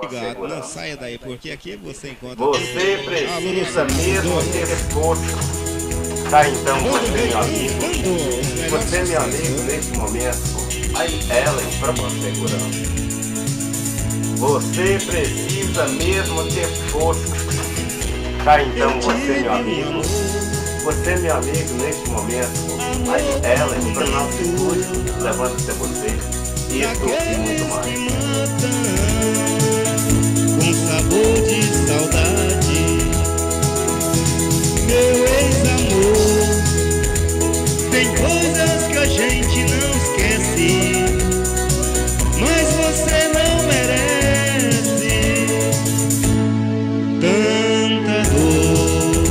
Obrigado, não saia daí, porque aqui você encontra... Você precisa mesmo ter esforço. Tá, então, você, meu amigo. Você, meu amigo, nesse momento. Aí, Ellen, pra você, segurança. Você precisa mesmo ter força. Tá, então, você, meu amigo. Você, meu amigo, nesse momento. Aí, Ellen, pra nossa estúdio, levando até você. Isso e muito mais. Com sabor de saudade, meu ex-amor. Tem coisas que a gente não esquece, mas você não merece tanta dor.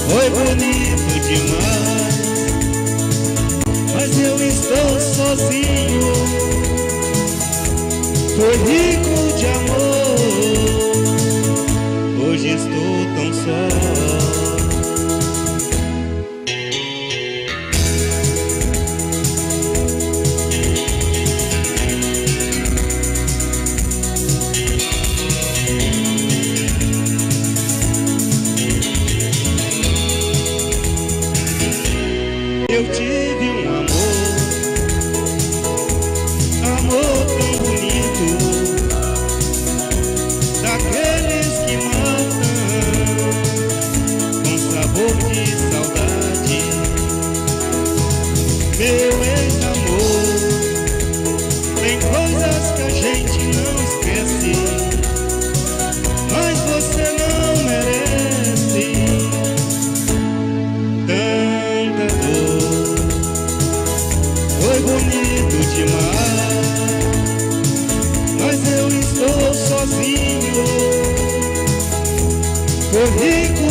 Foi bonito demais, mas eu estou sozinho. Foi rico de amor, hoje estou tão só. Eu tive um amor tão bonito, daqueles que matam, com sabor de saudade. Meu ex-amor, tem coisas que a gente não esquece, mas você não merece tanta dor. Foi bonito demais, mas eu estou sozinho. Foi rico